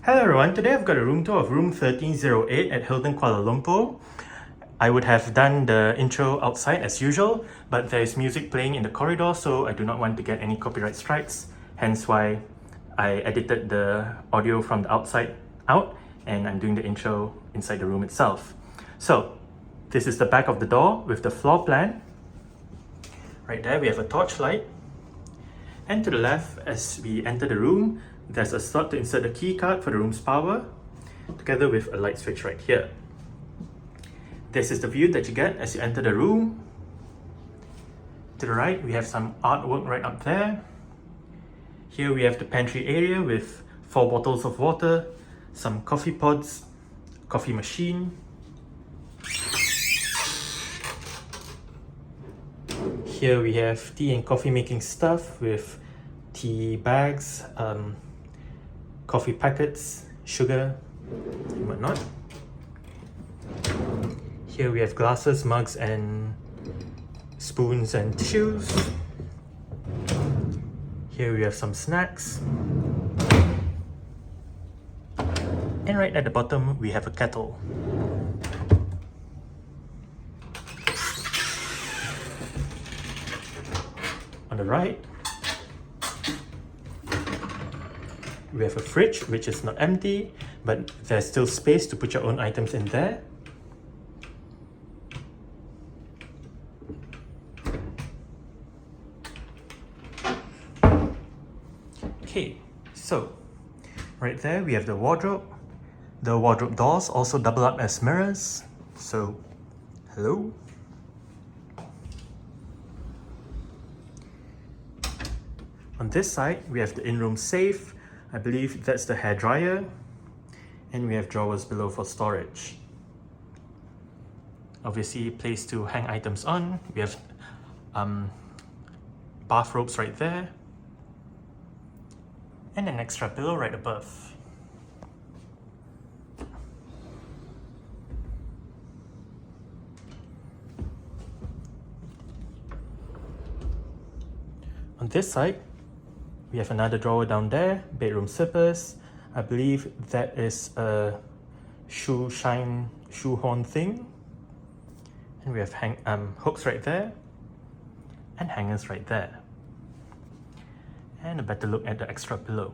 Hello everyone, today I've got a room tour of room 1308 at Hilton Kuala Lumpur. I would have done the intro outside as usual, but there is music playing in the corridor, so I do not want to get any copyright strikes, hence why I edited the audio from the outside out and I'm doing the intro inside the room itself. So this is the back of the door with the floor plan. Right there we have a torchlight, and to the left as we enter the room there's a slot to insert the key card for the room's power, together with a light switch right here. This is the view that you get as you enter the room. To the right, we have some artwork right up there. Here we have the pantry area with 4 bottles of water, some coffee pods, coffee machine. Here we have tea and coffee making stuff with tea bags, coffee packets, sugar, and whatnot. Here we have glasses, mugs, and spoons and tissues. Here we have some snacks. And right at the bottom, we have a kettle. On the right, we have a fridge which is not empty, but there's still space to put your own items in there. Okay, so right there we have the wardrobe. The wardrobe doors also double up as mirrors. So, hello. On this side, we have the in-room safe. I believe that's the hairdryer. And we have drawers below for storage. Obviously, a place to hang items on. We have bathrobes right there. And an extra pillow right above. On this side, we have another drawer down there, bedroom slippers. I believe that is a shoe horn thing. And we have hooks right there and hangers right there. And a better look at the extra pillow.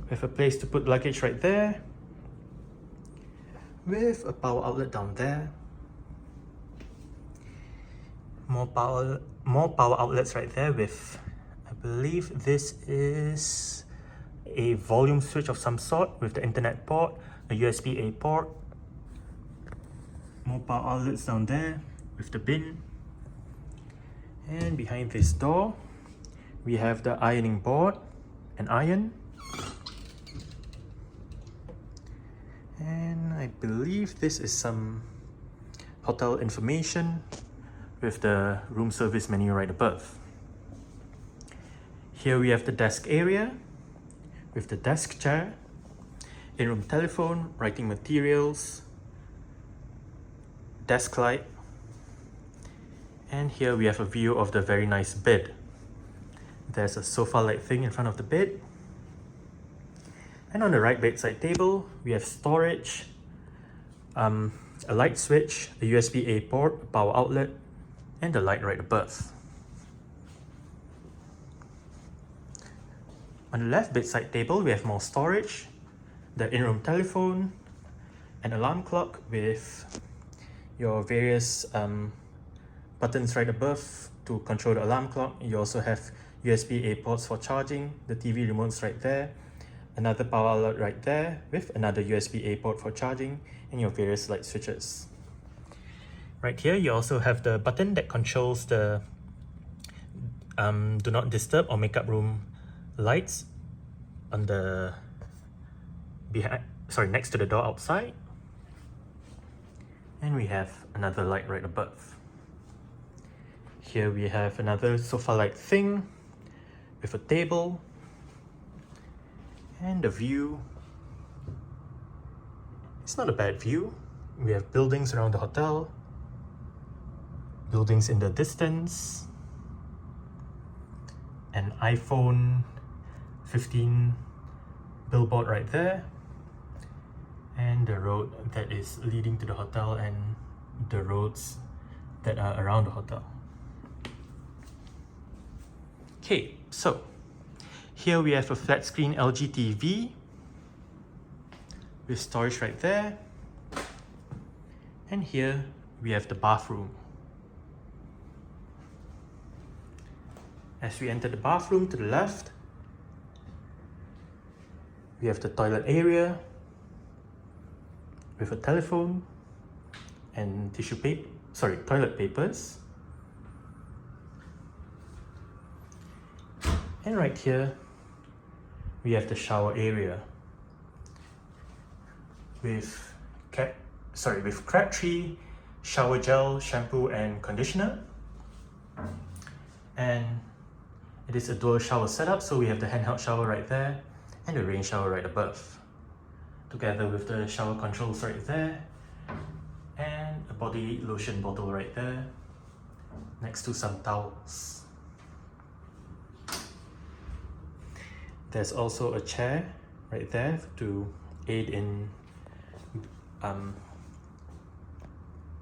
We have a place to put luggage right there, with a power outlet down there. More power outlets right there with, I believe this is a volume switch of some sort with the internet port, a USB-A port. More power outlets down there with the bin. And behind this door, we have the ironing board and iron. And I believe this is some hotel information with the room service menu right above. Here we have the desk area with the desk chair, in-room telephone, writing materials, desk light, and here we have a view of the very nice bed. There's a sofa-like thing in front of the bed. And on the right bedside table, we have storage, a light switch, a USB-A port, a power outlet, and the light right above. On the left bedside table, we have more storage, the in-room telephone, an alarm clock with your various buttons right above to control the alarm clock. You also have USB-A ports for charging, the TV remotes right there, another power outlet right there with another USB-A port for charging, and your various light switches. Right here, you also have the button that controls the do not disturb or makeup room lights on the next to the door outside. And we have another light right above. Here we have another sofa-like thing with a table and a view. It's not a bad view. We have buildings around the hotel, buildings in the distance, an iPhone 15 billboard right there, and the road that is leading to the hotel and the roads that are around the hotel. Okay, so here we have a flat screen LG TV with storage right there, and here we have the bathroom. As we enter the bathroom to the left, we have the toilet area with a telephone and toilet papers. And right here, we have the shower area with Crabtree shower gel, shampoo and conditioner. And it is a dual shower setup, so we have the handheld shower right there and the rain shower right above, together with the shower controls right there and a body lotion bottle right there next to some towels. There's also a chair right there to aid in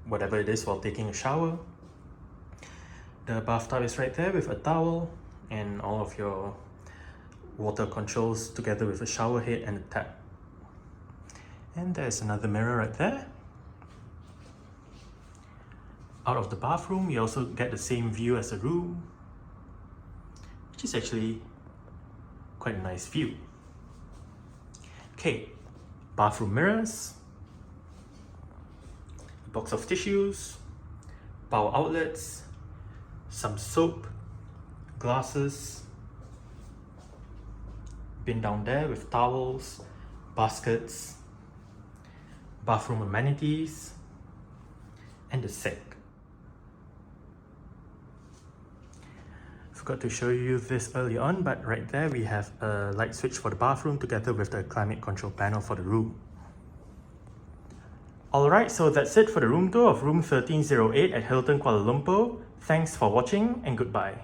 whatever it is while taking a shower. The bathtub is right there with a towel and all of your water controls, together with a shower head and a tap. And there's another mirror right there. Out of the bathroom, you also get the same view as the room, which is actually quite a nice view. Okay, bathroom mirrors, a box of tissues, power outlets, some soap, glasses, bin down there with towels, baskets, bathroom amenities, and the sink. Forgot to show you this early on, but right there we have a light switch for the bathroom together with the climate control panel for the room. Alright, so that's it for the room tour of room 1308 at Hilton Kuala Lumpur. Thanks for watching and goodbye.